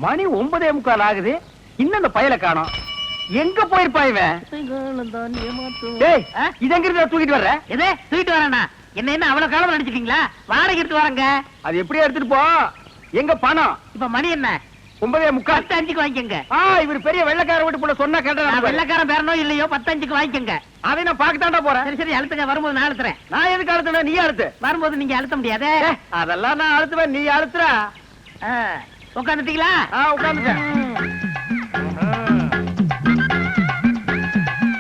மணி 9:45 ஆகுது. இன்னும் அந்த பயல காணோம். எங்க போயிருப்பா இவன்? டேய், இது எங்க இருந்து தூக்கிட்டு வர்ற? எதே தூக்கிட்டு வரேனா? என்ன அவ்வளவு காலம் நடிச்சிட்டீங்களா? வாடகை எடுத்து வரங்க. அது எப்படியே எடுத்துட்டு போ. எங்க பணம்? இப்ப மணி என்ன? 9:45. 10:05 வாங்கிக்கங்க. இவர் பெரிய வெள்ளக்கார வீட்டு போல சொன்னா கேட்டா. வெள்ளக்காரன் பேரனோ இல்லையோ 10:05 வாங்கிக்கங்க. அதை நான் பாக்கத்தாண்டா போறேன். சரி சரி அழுத்துங்க. வரும்போது நான் அழுத்துறேன். நான் எதுக்கு அழுத்துறேன்? நீ அழுத்து. வரும்போது நீங்க அழுத்த முடியாதே. அதெல்லாம் நான் அழுத்துவேன், நீ அழுத்துறா. உட்காந்துட்டீங்களா? உட்காந்துட்டேன்.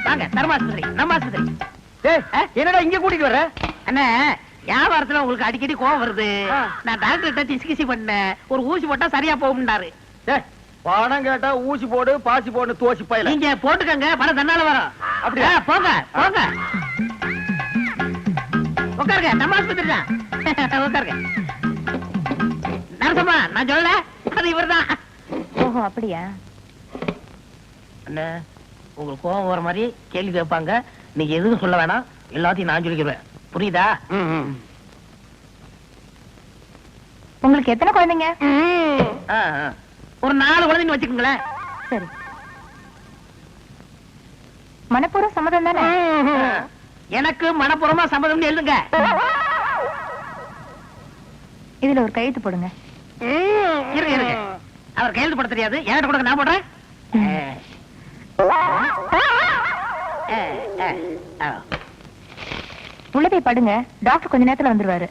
வாங்க தர்மாஸ்பத்திரி, நம்ம ஆஸ்பத்திரி. என்னடா இங்க கூட்டிட்டு வர? அண்ணா வியாபாரத்துல உங்களுக்கு அடிக்கடி கோவம் வருது. நான் டாக்டர்கிட்ட டிஸ்கசி பண்ணேன். ஒரு ஊசி போட்டா சரியா போகும்னாரு. பணம் கேட்டா ஊசி போடு, பாசி போடு, தோசி பையல. நீங்க போட்டுக்கங்க, பணம் தன்னால வரும். அப்படியா? போங்க போங்க. உட்காருங்க, நம்ம ஆஸ்பத்திரி தான். உட்காருங்க. நரசம்மா, நான் சொல்லல, அது இவர்தான். ஓஹோ, அப்படியா? அண்ணா உங்களுக்கு கோவம் வர மாதிரி கேள்வி கேட்பாங்க. நீங்க எதுவும் சொல்ல வேணாம், எல்லாத்தையும் நான் சொல்லிக்கிறேன். புரியுதா? உங்களுக்கு எத்தனை குழந்தைங்க? ஒரு 4 குழந்தைங்க வச்சுக்கோங்களேன். சரி. மனப்பூர்வ சம்மதம் தானே? எனக்கு மனப்பூர்வமா சம்மதம்னு எழுதுங்க. இதுல ஒரு கையெழுத்து போடுங்க. இருங்க. அவர் கையெழுத்து போட தெரியாது, என்கிட்ட கொடுங்க, நான் போடுறேன். உள்ள போய் படுங்க, டாக்டர் கொஞ்ச நேரத்துல வந்துருவாரு.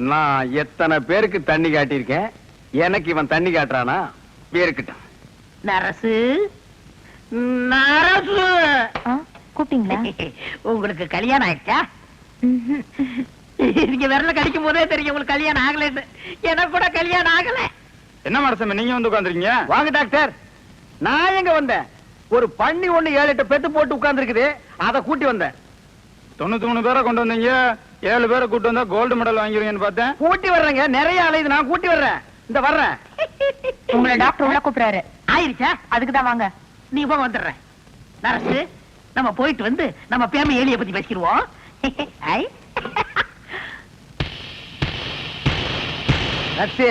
நான் எத்தனை பேருக்கு தண்ணி காட்டியிருக்கேன், எனக்கு இவன் தண்ணி காட்டுறானா? பேருக்கிட்டான். நரசு நரசு கூப்பிட்டீங்களா? உங்களுக்கு கல்யாணம் ஆயிடுச்சா? நீங்க விரல கடிக்கும் போதே தெரியும் உங்களுக்கு கல்யாணம் ஆகலன்னு. எனக்கு கூட கல்யாணம் ஆகல. என்ன மரசம் நீங்க வந்து உட்கார்ந்துருக்கீங்க? வாங்க டாக்டர். நான் எங்க வந்தேன்? ஒரு பண்ணி 7-8 பெத்து போட்டு உட்கார்ந்து இருக்குது, அதை கூட்டி வந்தேன். 93 பேரை கொண்டு வந்தீங்க, 7 பேரை கூட்டு வந்தா கோல்டு மெடல் வாங்கிருவீங்கன்னு பார்த்தேன். கூட்டி வர்றேங்க, நிறைய அலையுது, நான் கூட்டி வர்றேன். இந்த வர்றேன். உங்களை டாக்டர் உள்ள கூப்பிடுறாரு. ஆயிருச்சா? அதுக்குதான் வாங்க. நீ போக வந்துடுறேன். நரசு, நம்ம போயிட்டு வந்து நம்ம பேம ஏலிய பத்தி பேசிடுவோம்.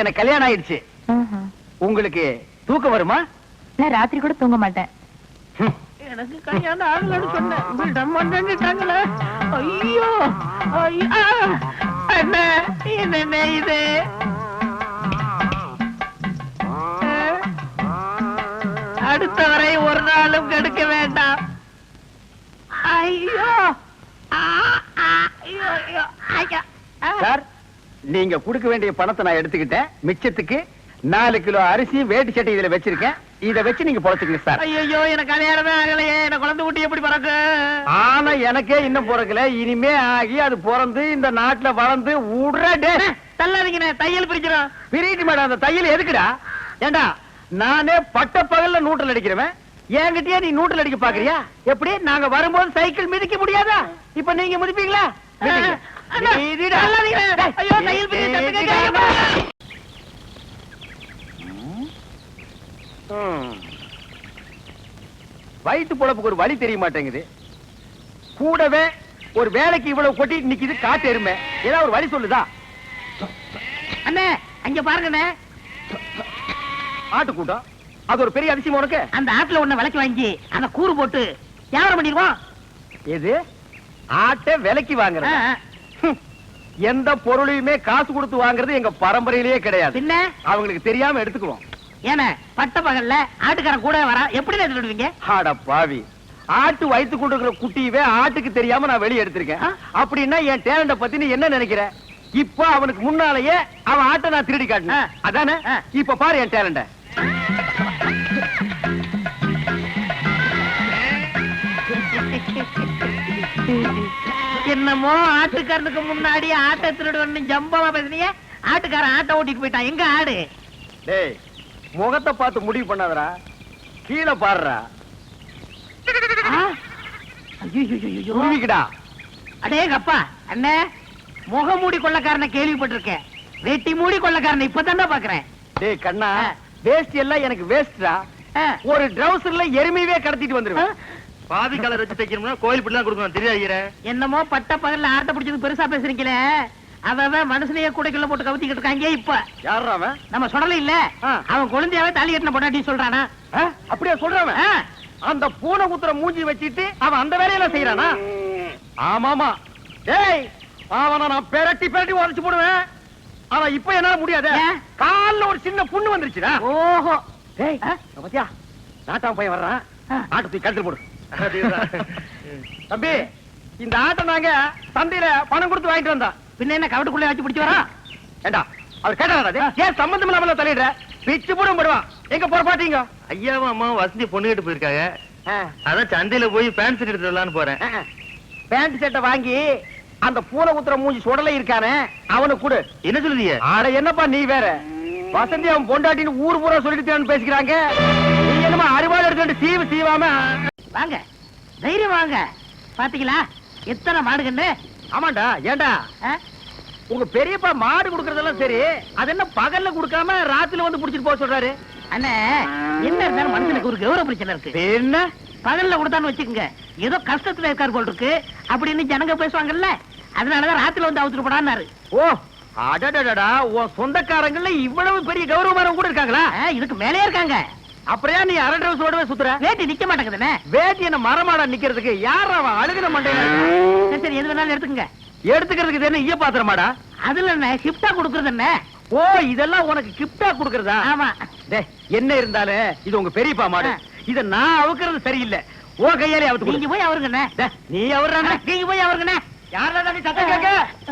எனக்கு கல்யாணம் ஆயிடுச்சு. உங்களுக்கு தூக்கம் வருமா? நான் ராத்திரி கூட தூங்க மாட்டேன். எனக்கு கல்யாணம் ஆகலன்னு சொன்னேன். ஐயோ என்ன இது? அடுத்த வரை ஒரு நாளும் கெடுக்க வேண்டாம். ஐயோ சார், நீங்க கொடுக்க வேண்டிய பணத்தை நான் எடுத்துக்கிட்டேன். மிச்சத்துக்கு 4 கிலோ அரிசி வேட்டி சட்டை இதுல வச்சிருக்கேன். இத வச்சு நீங்க பொழைச்சுக்கங்க சார். ஐயோ, எனக்கு கல்யாணமே ஆகலையே. எனக்கு குழந்தை குட்டி எப்படி பிறக்கு? ஆனா எனக்கே இன்னும் பிறக்கல. இனிமே ஆகி அது பிறந்து இந்த நாட்டுல வளர்ந்து உடனே தள்ளாதீங்க, தையல் பிரிக்கிறோம். பிரிட்டு மேடம், அந்த தையல் எதுக்குடா? ஏண்டா, நானே பட்ட பகல்ல நூட்டல் அடிக்கிறவன், என்கிட்டயே நீ நூட்டல் அடிக்க பாக்குறியா? எப்படி? நாங்க வரும்போது சைக்கிள் மிதிக்க முடியாதா? இப்ப நீங்க மிதிப்பீங்களா? வயிற்று பொழப்புக்கு ஒரு வழி தெரிய மாட்டேங்குது. கூடவே ஒரு வேலைக்கு இவ்வளவு கொட்டிட்டு நிக்குது காட்டு எருமை. ஏதாவது ஒரு வழி சொல்லுதா? அண்ணே, அங்க பாருங்க. ஆட்டு கூட்டம், அது ஒரு பெரிய அதிசயம் உனக்கு. அந்த ஆட்டுல ஒண்ணு விலைக்கு வாங்கி அந்த கூறு போட்டு வியாபாரம் பண்ணிடுவோம். எது? ஆட்டை விலைக்கு வாங்குறது? எந்த பொருளையுமே காசு கொடுத்து வாங்குறது எங்க பரம்பரையிலேயே கிடையாது. பின்ன அவங்களுக்கு தெரியாம எடுத்துக்குவோம். ஏன்னா பட்ட பகல்ல ஆட்டுக்காரன் கூட வர எப்படி எடுத்துடுவீங்க? ஆட பாவி, ஆட்டு வயிற்று கொண்டு இருக்கிற குட்டியவே ஆட்டுக்கு தெரியாம நான் வெளியே எடுத்திருக்கேன். அப்படின்னா என் டேலண்ட பத்தி நீ என்ன நினைக்கிற? இப்ப அவனுக்கு முன்னாலேயே அவன் ஆட்டை நான் திருடி காட்டினேன், அதானே? இப்ப பாரு என் டேலண்ட. என்னமோ ஆட்டுக்காரனுக்கு முன்னாடி ஆட்டை திருடுவன்னு ஜம்பமா பேசுனீங்க. ஆட்டுக்காரன் ஆட்டை ஓட்டிட்டு போயிட்டான். எங்க ஆடு? டேய், முகத்தை பார்த்து முடிவு பண்ணாதடா, கீழே பாடுறா. அடேங்கப்பா அண்ணே, முகமூடி கொள்ளக்காரனை கேள்விப்பட்டிருக்கேன், வெட்டி மூடி கொள்ளக்காரனை இப்பதானே பாக்குறேன். டேய் கண்ணா, வேஸ்ட் எல்லாம் எனக்கு வேஸ்டா. ஒரு ட்ரவுசர்ல எருமையே கடத்திட்டு வந்துருவேன். பாதி கலர் வச்சு தைக்கணும்னா கோயில் பிள்ளை கொடுக்கணும் தெரியாது. என்னமோ பட்ட பகல்ல ஆட்ட பிடிச்சது பெருசா பேசுறீங்களே, அவன் மனசுலயே கூடைக்குள்ள போட்டு கவுத்திக்கிட்டு இருக்காங்க. இப்ப யாரா அவன்? நம்ம சொல்லல இல்ல, ஆ. அவன் குழந்தையாவே தாலி கட்டின பொண்டாட்டி சொல்றானா? அப்படியே சொல்றவன் அந்த பூனை குத்துற மூஞ்சி வச்சிட்டு அவன் அந்த வேலையெல்லாம் செய்யறானா? ஆமாமா. டேய், அவனை நான் பெரட்டி பெரட்டி உடைச்சு போடுவேன். ஆனா இப்ப என்னால முடியாது. ஏன்? கால்ல ஒரு சின்ன புண்ணு வந்துருச்சுடா. ஓஹோ. டேய், பாத்தியா நாட்டாம பையன் வர்றான். ஆட்டை தூக்கி கழுத்துல போடு. தம்பி, இந்த ஆட்டை நாங்க சந்தையில பணம் கொடுத்து வாங்கிட்டு வந்தோம். பின்ன என்ன கவட்டுக்குள்ளே வச்சு பிடிச்சு வரா? ஏண்டா அவர் கேட்டாரா? ஏன் சம்பந்தம் இல்லாம தலையிடுற? பிச்சு போடும் போடுவான். எங்க போற பாத்தீங்க? ஐயாவும் அம்மாவும் வசந்தி பொண்ணு கேட்டு போயிருக்காங்க. அதான் சந்தையில போய் பேண்ட் ஷர்ட் எடுத்து வரலான்னு போறேன். பேண்ட் சட்டை வாங்கி அந்த பூனை குத்துற மூஞ்சி சுடலை இருக்கானே அவனுக்கு கொடு. என்ன சொல்லுதீங்க? ஆட என்னப்பா நீ வேற, வசந்தி அவன் பொண்டாட்டின்னு ஊர் பூரா சொல்லிட்டு பேசிக்கிறாங்க. நீ என்னமா அறிவாள் எடுத்து சீவு சீவாம. வாங்க, தைரியம் வாங்க. பாத்தீங்களா எத்தனை மாடுகன்னு? ஆமாண்டா. ஏண்டா உங்க பெரியப்பா மாடு குடுக்கறதெல்லாம் சரி, அது என்ன பகல்ல குடுக்காம ராத்திரில வந்து புடிச்சிட்டு போக சொல்றாரு? அண்ணே, என்ன இருந்தாலும் மனுஷனுக்கு ஒரு கௌரவ பிரச்சனை இருக்கு. என்ன பகல்ல கொடுத்தான்னு வச்சுக்கோங்க, ஏதோ கஷ்டத்துல இருக்காரு போல் இருக்கு அப்படின்னு ஜனங்க பேசுவாங்கல்ல, அதனாலதான் ராத்திரில வந்து அவுத்துட்டு போடான்னாரு. ஓ, அடடடடா, உன் சொந்தக்காரங்கள்ல இவ்வளவு பெரிய கௌரவமானவங்க கூட இருக்காங்களா? இதுக்கு மேலே இருக்காங்க. அப்புறம் ஏன் நீ அரை டிரஸ் சுத்துற? வேட்டி நிக்க மாட்டேங்குதுண்ணே. வேட்டி என்ன மரமாடா நிக்கிறதுக்கு? யார் அவன் அழுகின மண்டையில? சரி சரி, எது வேணாலும் எடுத்துக்கங்க. எடுத்துக்கிறதுக்கு இது என்ன ஈய பாத்திரமாடா? அதுல என்ன கிஃப்டா கொடுக்கறது என்ன? ஓ, இதெல்லாம் உனக்கு கிஃப்டா குடுக்கறதா? ஆமா. டேய், என்ன இருந்தாலும் இது உங்க பெரியப்பா மாடு. இத நான் அவுக்கிறது சரியில்லை. ஓ கையாலே அவுத்து நீங்க போய் அவருங்கண்ணே. நீ அவர்றானே. நீங்க போய் அவருங்கண்ணே. யாரா நீ சத்தம் கேட்க?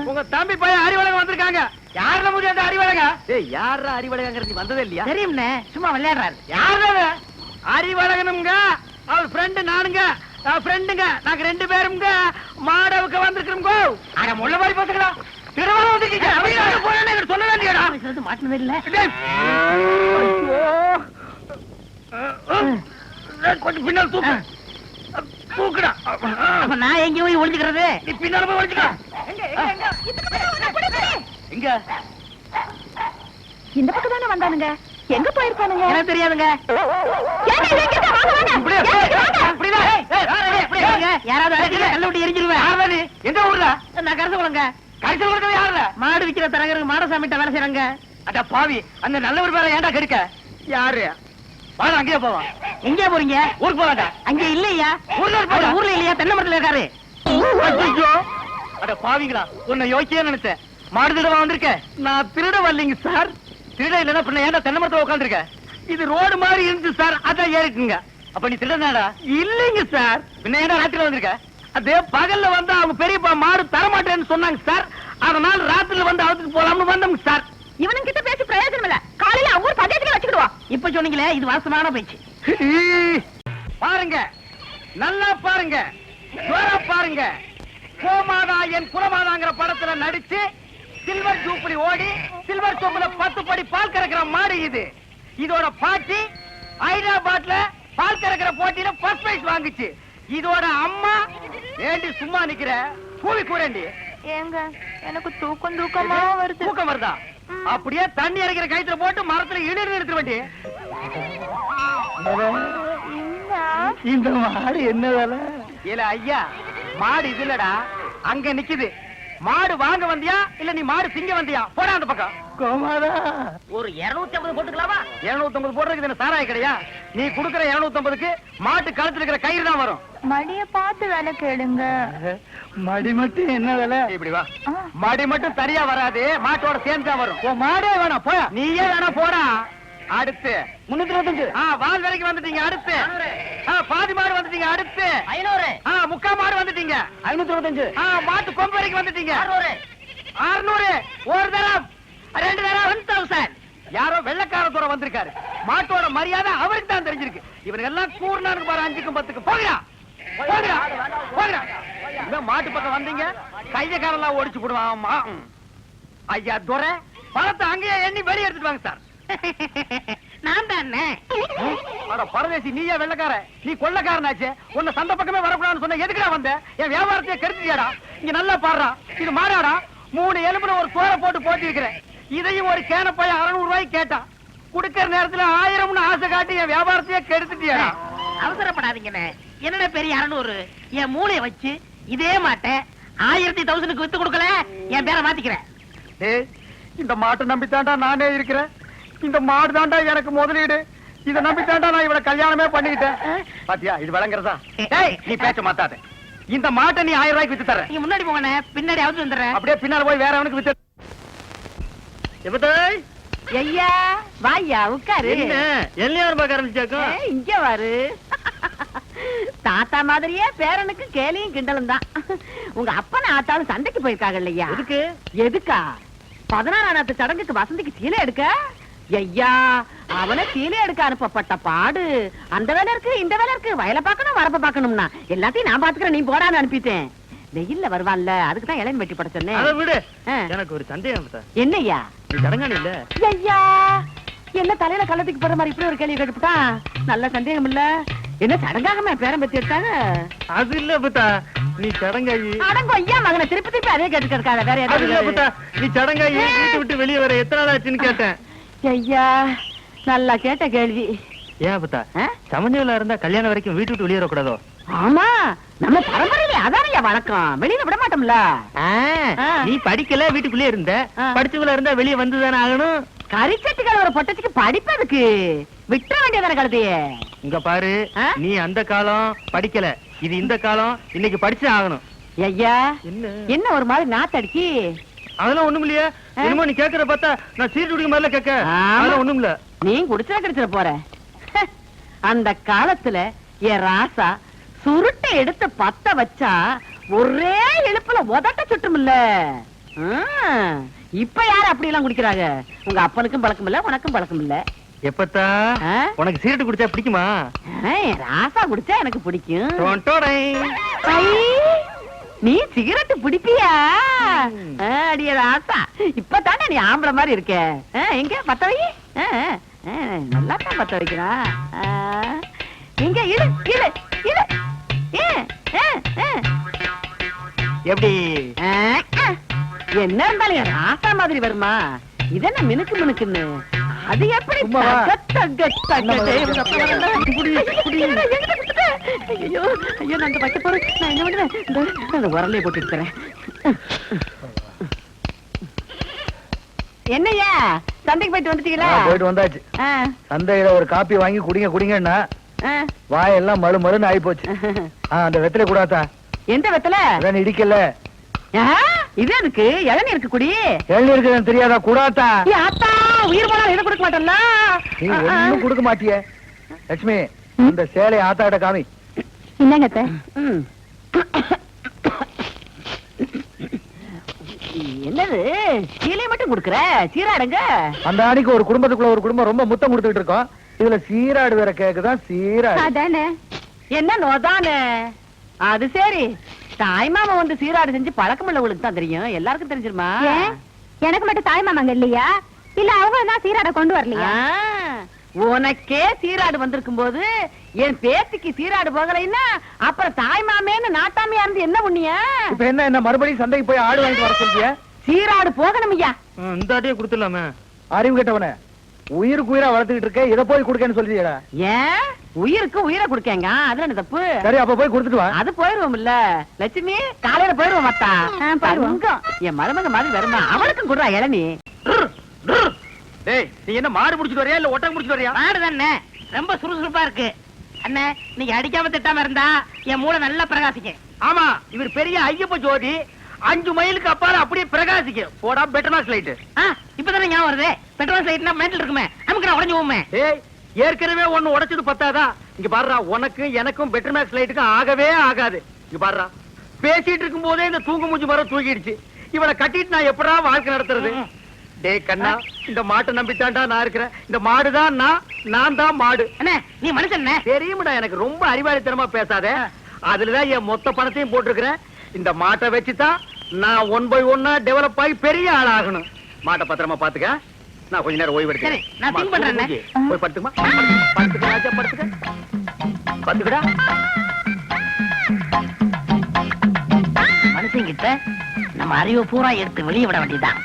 உங்க தம்பி பையன் அறிவழகம் வந்திருக்காங்க. யாரா முடியாத அறிவழகா? ஏய், யாரா அறிவழகங்கிறது வந்ததே இல்லையா? தெரியும்ண்ணே, சும்மா விளையாடுறாரு. யாரா அறிவழகனுங்க? அவர் ஃப்ரெண்டு நானுங்க, ஃப்ரெண்டுங்க. நாங்க ரெண்டு பேருங்க மாடவுக்கு வந்திருக்கிறோம். அட முள்ள மாதிரி பாத்துக்கடா. திருவாரூர் வந்துட்டீங்க. அவங்க போறேன்னு எனக்கு சொல்ல வேண்டியடா. சொல்றது மாட்டினது இல்ல. கொஞ்சம் பின்னால் தூக்கு. தூக்குடா. அப்ப நான் எங்க போய் ஒளிஞ்சுக்கிறது? நீ பின்னால போய் ஒளிஞ்சுக்க. எங்க? இந்த பக்கம் தானே வந்தானுங்க. எங்க போயிருப்பானுங்க? எனக்கு தெரியாதுங்க. யாராவது கல்ல விட்டு எரிஞ்சிருவேன். எந்த ஊர்ல? நான் கருத்து கொள்ளுங்க. கடைசியில் கொடுக்கறது யாருல? மாடு விக்கிற தரகருக்கு மாடசாமிட்ட வேலை செய்யறாங்க. அட பாவி, அந்த நல்ல ஒரு பேரை ஏன்டா கெடுக்க? யாரு? வாடா, அங்கேயே போவான். எங்க போறீங்க? ஊருக்கு போறாடா. அங்க இல்லையா? ஊர்ல அவர் ஊர்ல இல்லையா? தென்னை மரத்துல இருக்காரு. ஐயோ, அட பாவிங்களா, உன்னை யோசிச்சே நினைச்சேன். மாடு திருட வந்திருக்க. நான் திருட வரலைங்க சார். திருட இல்லன்னா பின்ன ஏன்டா தென்னை மரத்துல உட்காந்துருக்க? இது ரோடு மாதிரி இருந்துச்சு சார், அதான் ஏறிக்குங்க. அப்ப நீ திருடனாடா? இல்லைங்க சார். பின்ன ஏன்டா ராத்திரில வந்திருக்க? அதே பகல்ல வந்து அவங்க பெரியப்பா மாடு தரமாட்டேன்னு சொன்னாங்க சார், அதனால ராத்திரில வந்து அவுத்துட்டு போலாம்னு வந்தோங்க சார். இவனுங்க கிட்ட பேசி பிரயோஜனம் இல்ல. காலையில அவங்க பஞ்சாயத்துல வச்சுக்கிடுவோம். இப்ப சொன்னீங்களே, இது வாசமான பேச்சு. பாருங்க, நல்லா பாருங்க, ஜோரா பாருங்க. கோமாதா என் குலமாதாங்கிற படத்துல நடிச்சு சில்வர் ஜூப்ளி ஓடி சில்வர் சொம்புல 10 படி பால் கறக்கிற மாடு இது. இதோட பாட்டி ஹைதராபாத்ல பால் கறக்கிற போட்டியில ஃபர்ஸ்ட் பிரைஸ் வாங்குச்சு. இதோட அம்மா ஏண்டி சும்மா நிக்கிற? கூவி கூறண்டி. ஏங்க, எனக்கு தூக்கம் தூக்கமா வருது. தூக்கம் வருதா? அப்படியே தண்ணி இறக்கிற கயித்துல போட்டு மரத்துல இழுத்து எடுத்துட வேண்டி. இந்த மாடு என்ன வேலை? இல்ல ஐயா, மாடு இது இல்லடா, அங்க நிக்குது. மாடு வாங்க வந்தியா இல்ல நீ மாடு சிங்க வந்தியா? போடா அந்த பக்கம். கோமாதா, ஒரு 250 போட்டுக்கலாமா? 250 போடுறதுக்கு என்ன சாராய கிடையா? நீ குடுக்கற 250க்கு மாட்டு கழுத்துல இருக்கிற கயிறு தான் வரும். மடிய பார்த்து வேலை கேளுங்க. மடி மட்டும் என்ன வேலை? இப்படி வா. மடி மட்டும் சரியா வராது, மாட்டோட சேர்ந்து தான் வரும். மாடே வேணாம், போயா. நீயே வேணா போடா. அடுத்து 325. வால் வேலைக்கு வந்துட்டீங்க. அடுத்து பாதி மாடு வந்துட்டீங்க. அடுத்து 500. முக்கா மாடு வந்துட்டீங்க. 525. மாட்டு கொம்பு வரைக்கும் வந்துட்டீங்க. 600. ஒரு தரம், 2 தரம், 1000. யாரோ வெள்ளக்கார தூரம் வந்திருக்காரு. மாட்டோட மரியாதை அவருக்கு தான் தெரிஞ்சிருக்கு. இவங்க எல்லாம் கூர்னானுக்கு பாரு, 5க்கும் 10க்கும். போகிறா போகிறா போகிறா. இவன் மாட்டு பக்கம் வந்தீங்க, கையக்காரெல்லாம் ஓடிச்சு போடுவான். ஆமா ஐயா துரை, பணத்தை அங்கேயே எண்ணி வெளியே எடுத்துட்டு வாங்க சார். நான் தானே. பரதேசி, நீயே வெள்ளக்கார, நீ கொள்ளக்காரனாச்சே. உன்னை சந்த பக்கமே வரக்கூடாதுன்னு சொன்ன, எதுக்குடா வந்த? என் வியாபாரத்தையே கெடுத்துட்டியாடா. இங்க நல்லா பாடுறா, இது மாடாடா. 3 எலும்புல ஒரு சோறை போட்டு போட்டி இருக்கிறேன். இதையும் ஒரு கேன போய் 600 ரூபாய்க்கு கேட்டான். குடுக்கிற நேரத்துல 1000ம்னு ஆசை காட்டி என் வியாபாரத்தையே கெடுத்துட்டியாடா. அவசரப்படாதீங்கண்ணே, என்னடா பெரிய 600 என் மூளைய வச்சு இதே மாட்டை 1000 வித்து கொடுக்கல என் பேரை மாத்திக்கிறேன். ஏய், இந்த மாட்டை நம்பித்தாண்டா நானே இருக்கிறேன். இந்த மாடு தாண்டா எனக்கு முதலீடு. இத நம்பித்தாண்டா நான் இவள கல்யாணமே பண்ணிக்கிட்டேன். பாத்தியா இது விளங்குறதா? ஏய், நீ பேச்ச மாத்தாத. இந்த மாட்டை நீ 1000 ரூபாய்க்கு வித்து தர. நீங்க முன்னாடி போங்கண்ணே, பின்னாடி அவுத்து வந்துடுறேன். அப்படியே பின்னால போய் வேற அவனுக்கு வித்து. எப்பதாய் ஐயா வாயா உட்காரு. என்ன எல்லாரும் பார்க்க ஆரம்பிச்சாக்கும்? ஏய், இங்க வாரு. தாத்தா மாதிரியே பேரனுக்கு கேலியும் கிண்டலும் தான். உங்க அப்பன ஆத்தாலும் சண்டைக்கு போயிருக்காங்க இல்லையா? எதுக்கு? எதுக்கா? 16ஆம் சடங்குக்கு வசந்திக்கு சீலை எடுக்க. ஐயா, அவனை சீலை எடுக்க அனுப்பப்பட்ட பாடு. அந்த வேலை இருக்கு, இந்த வேலை இருக்கு, வயலை பார்க்கணும், வரப்ப பார்க்கணும்னா எல்லாத்தையும் நான் பாத்துக்கிறேன், நீ போடான்னு அனுப்பிட்டேன். வெயில்ல வருவான்ல, அதுக்கு தான் இளம் வெட்டி பட சொன்னேன். அதை விடு. ஆ. எனக்கு ஒரு சந்தேகம் பத்தா. என்னய்யா? நீ தடங்கானி இல்ல? ஐயா, என்ன தலையில கள்ளத்துக்கு போற மாதிரி இப்படி ஒரு கேள்வி கேட்டுட்டா? நல்ல சந்தேகம் இல்ல. என்ன சடங்காகமே பேரம் பத்தி எடுத்தாங்க? அது இல்ல பத்தா, நீ சடங்காயி. அடங்கோ ஐயா மகனை திருப்பி திருப்பி அதே கேட்டு இருக்காத. வேற அது இல்ல பத்தா, ஏதாவது? நீ சடங்காயி வீட்டு விட்டு வெளியே வர எத்தனை நாள் ஆச்சுன்னு கேட்டேன். ஐயா, நல்லா கேட்ட கேள்வி. ஏன் பத்தா, ஆ? சமஞ்சல இருந்தா கல்யாணம் வரைக்கும் வீட்டு விட்டு வெளியே வரக்கூடாதோ? ஆமா, நம்ம பரம்பரையில அதானையா வழக்கம். வெளியில விட மாட்டோம்ல. ஆ. நீ படிக்கல, வீட்டுக்குள்ளே இருந்த. ஆ. படிச்சவங்கள இருந்தா வெளியே வந்துதானே ஆகணும். கரிச்சட்டுகள் ஒரு பொட்டச்சுக்கு படிப்பதுக்கு விட்டுற வேண்டியதான கழுதையே. இங்க பாரு, ஆ? நீ அந்த காலம் படிக்கல, இது இந்த காலம். இன்னைக்கு படிச்சு ஆகணும். ஐயா, என்ன என்ன ஒரு மாதிரி நாத்தடிக்கி? அதெல்லாம் ஒண்ணும் இல்லையா? ஆ? என்னமோ நீ கேக்குற பார்த்தா நான் சீட்டு குடிக்க மாதிரில கேட்க. ஆமா. அதெல்லாம் ஒண்ணும் இல்ல. நீ குடிச்சா கிடைச்சிட போற. அந்த காலத்துல என் ராசா சுருட்டை எடுத்து பத்த வச்சா ஒரே இழுப்புல உதட்ட சுட்டுமில்ல. இப்ப யாரு அப்படி எல்லாம் குடிக்கிறாங்க? உங்க அப்பனுக்கும் பழக்கம் இல்ல, உனக்கும் பழக்கம் இல்ல. எப்பத்தா ஆ? உனக்கு சீட்டு குடிச்சா பிடிக்குமா? என் ராசா குடிச்சா எனக்கு பிடிக்கும். டொண்டோடை. ஐ, நீ சிகரெட் பிடிப்பியா? அடிய ராசா, இப்பதானே நீ ஆம்பளை மாதிரி இருக்க. எங்க பத்த வை. நல்லா தான் பத்த வைக்கிறா. எங்க இழு இழு இழு. எப்படி? என்ன இருந்தாலும் என் ராசா மாதிரி வருமா? இதென்ன மினுக்கு மினுக்குன்னு? அது எப்படி சும்மா வா. தக தக தக இவங்க அப்பா வரல. ஐயோ ஐயோ, நான் அந்த பட்ட போறேன். நான் என்ன பண்ணுவேன்? அந்த உரலையை போட்டு எடுத்துறேன். என்னய்யா, சந்தைக்கு போயிட்டு வந்துட்டீங்களா? போயிட்டு வந்தாச்சு. ஆ, சந்தையில ஒரு காப்பி வாங்கி குடிங்க குடிங்கன்னா ஆ. வாயெல்லாம் மழு மழுன்னு ஆயி போச்சு. அந்த வெத்தலை கூடாதா? எந்த வெத்தல? அதான் இடிக்கல. இது எதுக்கு? இளநீருக்கு குடி. எழுதி இருக்குதுன்னு தெரியாதா? கூடாத்தா? ஏ ஆத்தா, உயிர் போனாலும் இதை கொடுக்க மாட்டேன்ல. நீ ஒண்ணும் கொடுக்க மாட்டியே. லட்சுமி, இந்த சேலையை ஆத்தாட்ட காமி. என்னங்க? என்னது சீலை மட்டும் குடுக்குற? சீராடுங்க. அந்த அன்னைக்கு ஒரு குடும்பத்துக்குள்ள ஒரு குடும்பம் ரொம்ப முத்தம் கொடுத்துட்டு இருக்கோம். இதுல சீராடு வேற கேக்குதான். சீராடு அதானே. என்ன நோதானே? அது சரி, தாய்மாமா வந்து சீராடு செஞ்சு பழக்கம் உள்ளவங்களுக்கு தான் தெரியும். எல்லாருக்கும் தெரிஞ்சிருமா? எனக்கு மட்டும் தாய் மாமாங்க இல்லையா? இல்ல அவங்க தான் சீராட கொண்டு வரலையா? உனக்கே சீராடு வந்திருக்கும் போது என் பேத்திக்கு சீராடு போகலைன்னா அப்புறம் தாய் மாமேன்னு நாட்டாமையா இருந்து என்ன புண்ணிய? இப்ப என்ன மறுபடியும் சந்தைக்கு போய் ஆடு வாங்கிட்டு வர சொல்றிய? சீராடு போகணும் ஐயா. இந்த ஆட்டையே கொடுத்துடலாமே. அறிவு கேட்டவன, உயிருக்கு உயிரா வளர்த்துக்கிட்டு இருக்க, இதை போய் கொடுக்கன்னு சொல்லியடா. ஏன் உயிருக்கு உயிரை குடுக்கேங்க? அதுல என்ன தப்பு? சரி, அப்ப போய் கொடுத்துட்டு வா. அது போயிருவோம் இல்ல லட்சுமி, காலையில போயிருவோம். மத்தா போயிருவோம். என் மருமக மாதிரி வருமா? அவளுக்கும் குடுறா இளநீ. டேய், நீ என்ன மாடு முடிச்சிட்டு வரியா இல்ல ஒட்டகம் முடிச்சிட்டு வரியா? மாடு தானே, ரொம்ப சுறுசுறுப்பா இருக்கு. அண்ணே, நீங்க அடிக்காம திட்டாம இருந்தா என் மூளை நல்லா பிரகாசிக்கும். ஆமா, இவர் பெரிய ஐயப்ப ஜோதி. 5 மைலுக்கு அப்பால அப்படியே பிரகாசிக்க போடா பெட்டர்மாஸ் லைட். இப்பதானே ஞாபகம் வருது. பெட்ரோல் லைட்னா மேட்டல் இருக்குமே, நமக்கு நான் உடஞ்சு போமே. ஏய், ஏற்கனவே ஒண்ணு உடைச்சது பத்தாதா? இங்க பாருடா, உனக்கு எனக்கும் பெட்டர்மாஸ் லைட்டுக்கு ஆகவே ஆகாது. இங்க பாருடா, பேசிட்டு இருக்கும் போதே இந்த தூங்கு மூஞ்சி மரம் தூக்கிடுச்சு. இவனை கட்டிட்டு நான் எப்படா வாழ்க்கை நடத்துறது? டேய் கண்ணா, இந்த மாட்டை நம்பித்தாண்டா நான் இருக்கிறேன். இந்த மாடுதான் நான் தான் மாடு. அண்ணே, நீ மனுஷன் தெரியுமாடா, எனக்கு ரொம்ப அறிவாளித்தனமா பேசாத. அதுலதான் என் மொத்த பணத்தையும் போட்டிருக்கிறேன். இந்த மாட்டை வச்சுதான் நான் 1 by 1 டெவலப் ஆகி பெரிய ஆளாகணும். மாட்டை பத்திரமா பாத்துக்க. நான் கொஞ்ச நேரம் ஓய்வு சரி, எடுக்கிறேன். நான் think பண்றேன். போய் படுத்துக்குமா? படுத்துக்க ராஜா, படுத்துக்க. படுத்துக்கடா. மனுஷங்கிட்ட நம்ம அறிவை பூரா எடுத்து வெளியே விட வேண்டியதுதான்.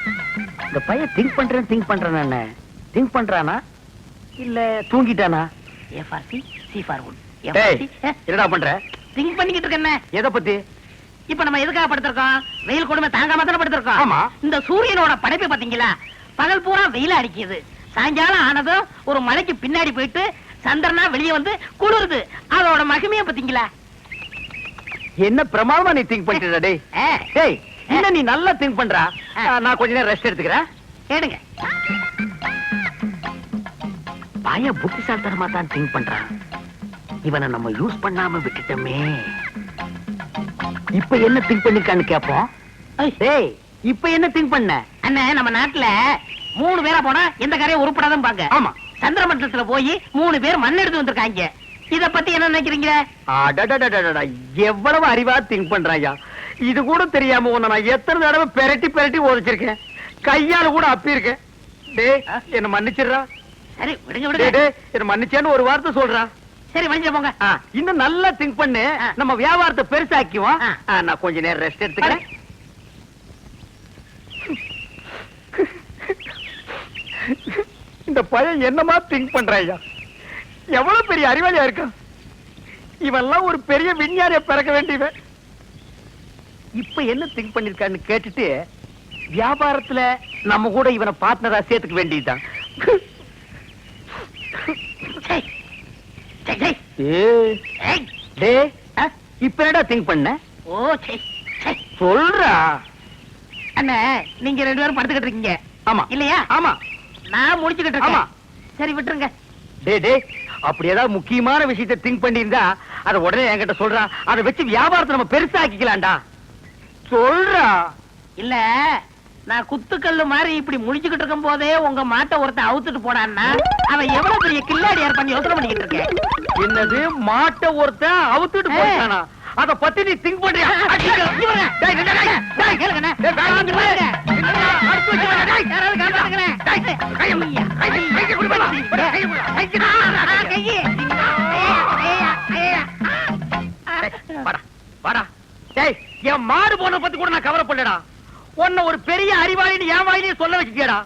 இந்த பையன் திங்க் பண்றானா இல்ல தூங்கிட்டானா? A for C, C for wood. டேய், என்னடா பண்ற? திங்க் பண்ணிக்கிட்டு இருக்கேன். எதை பத்தி? இப்ப நம்ம எதுக்காக படுத்திருக்கோம்? வெயில் கொடுமை தாங்காம தானே படுத்திருக்கோம். ஆமா. இந்த சூரியனோட படைப்பு பாத்தீங்களா? பகல் பூரா வெயில் அடிக்குது, சாயங்காலம் ஆனதும் ஒரு மலைக்கு பின்னாடி போயிட்டு சந்திரனா வெளியே வந்து குளிருது. அதோட மகிமைய பாத்தீங்களா? என்ன பிரமாதமா நீ திங்க் பண்ணிட்டு டேய். டேய், என்ன நீ நல்லா திங்க் பண்றா? நான் கொஞ்ச நேரம் ரெஸ்ட் எடுத்துக்கிறேன். கேடுங்க. பய புத்திசாலித்தனமா தான் திங்க் பண்றான். இவனை நம்ம யூஸ் பண்ணாம விட்டுட்டோமே. இப்ப என்ன திங்க் பண்ணிருக்கான்னு கேப்போம். டேய், இப்ப என்ன திங்க் பண்ண? அண்ணன், நம்ம நாட்டுல 3 பேரா போனா எந்த காரையும் உருப்படாதான் பாங்க. ஆமா. சந்திரமண்டலத்துல போய் 3 பேர் மண் எடுத்து வந்திருக்காங்க. இத பத்தி என்ன நினைக்கிறீங்க? அடடடடடடா, எவ்வளவு அறிவா திங்க் பண்றாயா. இது கூட தெரியாம உன்னை நான் எத்தனை தடவை பெரட்டி பெரட்டி ஓதிச்சிருக்கேன். கையால கூட அப்பி இருக்கேன். டேய், என்ன மன்னிச்சிடுறா. சரி, விடுங்க டேய், விடுங்க. டேய், என்ன மன்னிச்சேன்னு ஒரு வார்த்தை சொல்றா. சரி, மனுஷன் போங்க. இன்னும் நல்லா திங்க் பண்ணு. நம்ம வியாபாரத்தை பெருசாக்குவோம். நான் கொஞ்ச நேரம் ரெஸ்ட் எடுத்துக்கிறேன். இந்த பையன் என்னமா திங்க் பண்றாயா? எவ்வளவு பெரிய அறிவாளியா இருக்கான். இவெல்லாம் ஒரு பெரிய விஞ்ஞானிய பிறக்க வேண்டியவன். இப்ப என்ன திங்க் பண்ணிருக்கான்னு கேட்டுட்டு வியாபாரத்துல நம்ம கூட இவனை பார்ட்னரா சேர்த்துக்க வேண்டியதுதான். சரி, சரி, சரி. ஏய், டேய், இப்ப என்னடா திங்க் பண்ண? ஓ, சரி, சரி. சொல்றா. அண்ணே, நீங்க 2 பேரும் படுத்துக்கிட்டு இருக்கீங்க. ஆமா. இல்லையா? ஆமா. நான் முடிச்சுக்கிட்டு ஆமா. இருக்கேன். சரி, விட்டுருங்க. டேய், டேய், அப்படி ஏதாவது முக்கியமான விஷயத்தை திங்க் பண்ணியிருந்தா அதை உடனே என்கிட்ட சொல்றா. அதை வச்சு வியாபாரத்தை நம்ம பெருசாக்கிக்கலாம்டா. சொல்றா. இல்ல, நான் குத்துக்கல்லு மாதிரி இப்படி முடிச்சுக்கிட்டு இருக்கும் போதே உங்க மாட்டை ஒருத்தன் அவுத்துட்டு போனான்னா அவன் எவ்வளவு பெரிய கில்லாடியார் பண்ணி யோசனை பண்ணிக்கிட்டு இருக்கேன். என்னது, மாட்டை ஒருத்தன் அவுத்துட்டு போயிட்டானா? அத பத்தி நீ திங்க் பண்றியா? என் மாடு போன பத்தி கூட நான் கவலைப்படலடா. உன்னை ஒரு பெரிய அறிவாளின்னு என் வாயிலே சொல்ல வச்சுட்டியடா.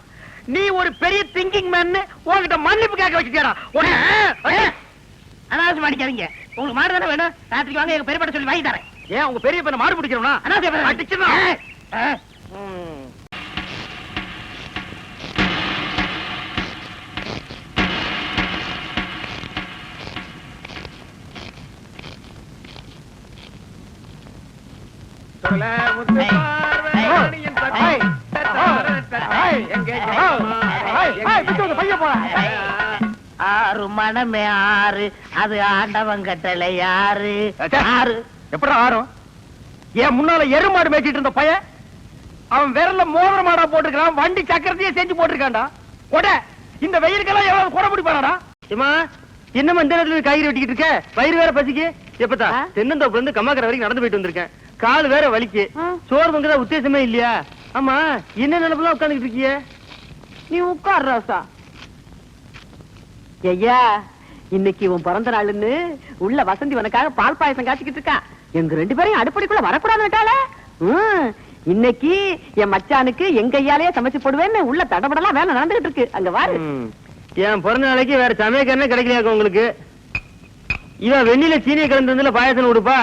நீ ஒரு பெரிய திங்கிங் மேன் உன்கிட்ட மன்னிப்பு கேட்க வச்சுட்டியடா. அனாவசியம் அடிக்காதீங்க. உங்களுக்கு மாடு தானே வேணும்? ராத்திரிக்கு வாங்க, எங்க பெரியப்பட சொல்லி வாங்கி தரேன். ஏன் உங்க பெரிய பையனை மாடு பிடிக்கிறோம்னா? அனாவசியம் அடிச்சிடலாம். ஆறு மனமே ஆறு, அது ஆண்டவன் கட்டளை. யாரு ஆறு? எப்படா ஆறும்? ஏன் முன்னால எருமாடு மேய்ச்சிட்டு இருந்த பையன் அவன் விரல்ல மோதிர மாடா போட்டுருக்கான். வண்டி சக்கரத்தையே செஞ்சு போட்டிருக்கான்டா. கொடை, இந்த வெயிலுக்கெல்லாம் எவ்வளவு கொடை பிடிப்பானடா? என்ன இந்த நேரத்துல காய்கறி வெட்டிக்கிட்டு இருக்க? வயிறு வேற பசிக்கு. எப்பத்தா தென்னந்தோப்புல இருந்து கம்மாக்கரை வரைக்கும் நடந்து போயிட்டு வந்திருக்கேன். கால் வேற வலிக்கு. சோறு பொங்குற உத்தேசமே இல்லையா? ஆமா, என்ன நினைப்புலாம் உட்காந்துக்கிட்டு இருக்கிய? நீ உட்கார் ராசா. ஐயா, இன்னைக்கு உன் பிறந்த நாளுன்னு உள்ள வசந்தி உனக்காக பால் பாயசம் காய்ச்சிக்கிட்டு இருக்கா. எங்க 2 பேரையும் அடுப்படிக்குள்ள வரக்கூடாதுட்டால. இன்னைக்கு என் மச்சானுக்கு எங்க கையாலேயே சமைச்சு போடுவேன்னு உள்ள தடபடலாம் வேலை நடந்துகிட்டு இருக்கு. அங்க வாரு. என் பிறந்த நாளைக்கு வேற சமயக்காரனே கிடைக்கலையா உங்களுக்கு? இவன் வெண்ணில சீனியை கலந்து வந்து பாயசம் கொடுப்பா.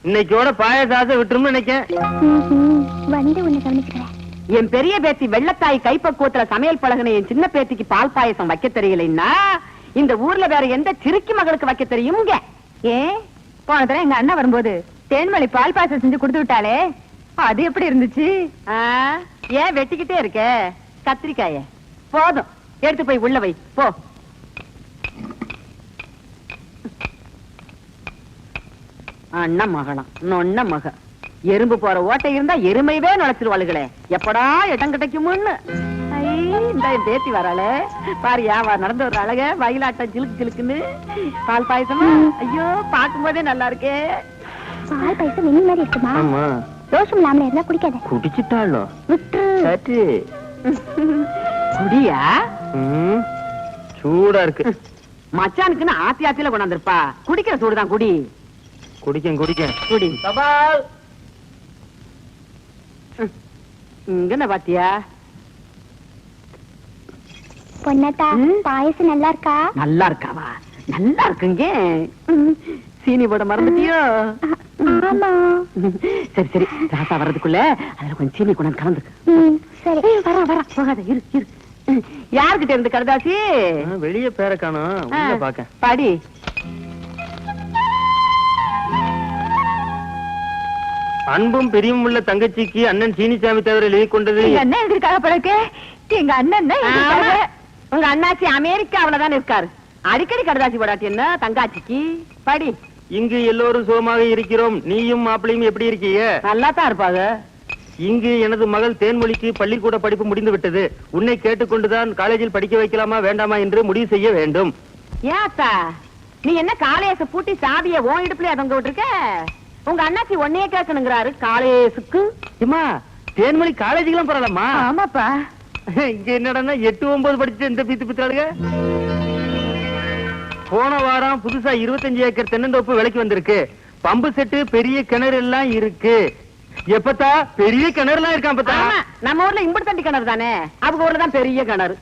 இன்னைக்கோட பாயசாச விட்டுரும்னு நினைக்கேன். வந்து உன்னை கவனிக்கிறேன். என் பெரிய பேத்தி வெள்ளத்தாய் கைப்பக்குவத்துல சமையல் பழகின என் சின்ன பேத்திக்கு பால் பாயசம் வைக்க தெரியலைன்னா இந்த ஊர்ல வேற எந்த சிறுக்கி மகளுக்கு வைக்க தெரியுங்க? ஏன் போன தடவை எங்க அண்ணா வரும்போது தேன்மொழி பால் பாயசம் செஞ்சு கொடுத்து விட்டாலே, அது எப்படி இருந்துச்சு? ஏன் வெட்டிக்கிட்டே இருக்க? கத்திரிக்காய போதும், எடுத்து போய் உள்ள வை போ. அண்ணா மகளாம் நொன்ன மக. எறும்பு போற ஓட்டை இருந்தா எருமைவே நுழைச்சிருவாளுகளே. எப்படா இடம் கிடைக்கும்னு இந்த பேத்தி வராளே பாரியா, நடந்து வர்ற அழக வயலாட்டம் ஜிலுக்கு ஜிலுக்குன்னு. பால் பாயசமா? ஐயோ, பார்க்கும் போதே நல்லா இருக்கே. பால் பாயசம் வெண்ணி மாதிரி இருக்குமா? தோஷம் இல்லாமல இருந்தா குடிக்காத. குடிச்சிட்டாளோ? விட்டு குடியா? சூடா இருக்கு. மச்சானுக்குன்னு ஆத்தி ஆத்தியில கொண்டாந்துருப்பா. குடிக்கிற சூடுதான், குடி. குடிக்க குடி. இங்க பாத்தியா? பொன்னத்தா, பாயசம் நல்லா இருக்கா? நல்லா இருக்காவா? நல்லா இருக்குங்க. சீனி போட மறந்துட்டியோ? ஆமா. சரி சரி, ராசா வர்றதுக்குள்ள அதுல கொஞ்சம் சீனி கொண்டு கலந்துக்கு. சரி. வர போகாத, இரு இரு. யாருகிட்ட இருந்து கடுதாசி? வெளியே பேர காணோம், உள்ள பாக்க. பாடி. அன்பும் பிரியும் உள்ள தங்கச்சிக்கு அண்ணன் சீனிசாமி தவிர எழுதி கொண்டது. எங்க அண்ணன் எதிர்க்காக பழக்க. எங்க அண்ணன் தான் ஆமா. எதிர்க்காக. உங்க அண்ணாச்சி அமெரிக்காவுல தான் இருக்காரு. அடிக்கடி கடுதாசி போடாட்டி என்ன தங்காச்சிக்கு? படி. இங்கு எல்லோரும் சுகமாக இருக்கிறோம். நீயும் மாப்பிளையும் எப்படி இருக்கீங்க? நல்லா தான் இருப்பாங்க. இங்கு எனது மகள் தேன்மொழிக்கு பள்ளிக்கூட படிப்பு முடிந்து விட்டது. உன்னை கேட்டுக்கொண்டுதான் காலேஜில் படிக்க வைக்கலாமா வேண்டாமா என்று முடிவு செய்ய வேண்டும். ஏத்தா, நீ என்ன காலேஜ பூட்டி சாவிய ஓ இடுப்புல தொங்க விட்டுருக்க? உங்க அண்ணாச்சி ஒன்னையே கேட்கணுங்கிறாரு காலேஜுக்கு. அம்மா, தேன்மொழி காலேஜுக்கெல்லாம் போறாளம்மா? ஆமாப்பா. இங்க என்னடா 8, 9 படிச்சு இந்த பீத்து பித்தாளுங்க. போன வாரம் புதுசா 25 ஏக்கர் தென்னந்தோப்பு விலைக்கு வந்திருக்கு. பம்பு செட்டு, பெரிய கிணறு எல்லாம் இருக்கு. எப்பத்தா பெரிய கிணறு எல்லாம் இருக்கான் பத்தா? ஆமா, நம்ம ஊர்ல இம்புட்டு தண்டி கிணறு தானே, அவங்க ஊர்ல தான் பெரிய கிணறு.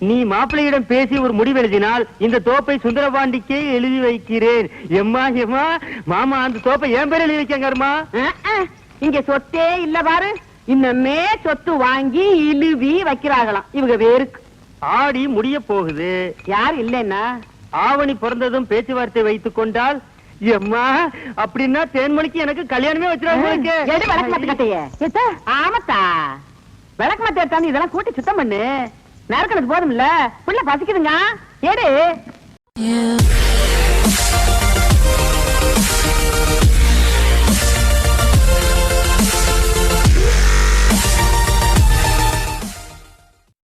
நீ மாப்பிள்ளையிடம் பேசி ஒரு முடிவு எழுதினால் இந்த தோப்பை சுந்தரபாண்டிக்கே எழுதி வைக்கிறேன். எம்மா எம்மா, மாமா அந்த தோப்பை என் பேர் எழுதி வைக்காங்கம்மா. இங்க சொத்தே இல்ல பாரு. இன்னமே சொத்து வாங்கி இழுவி வைக்கிறாங்களாம் இவங்க வேருக்கு. ஆடி முடிய போகுது. யார் இல்லன்னா ஆவணி பிறந்ததும் பேச்சுவார்த்தை வைத்துக் கொண்டால் எம்மா, அப்படின்னா தேன்மொழிக்கு எனக்கு கல்யாணமே வச்சிருவாங்க. எடு விளக்கு மத்த கட்டைய. ஆமத்தா, விளக்கு மத்த எடுத்தாந்து இதெல்லாம் கூட்டி சுத்தம் பண்ணு. நேரக்கணக்கு போதும் இல்ல, புள்ள பசிக்குதுங்க. எடு.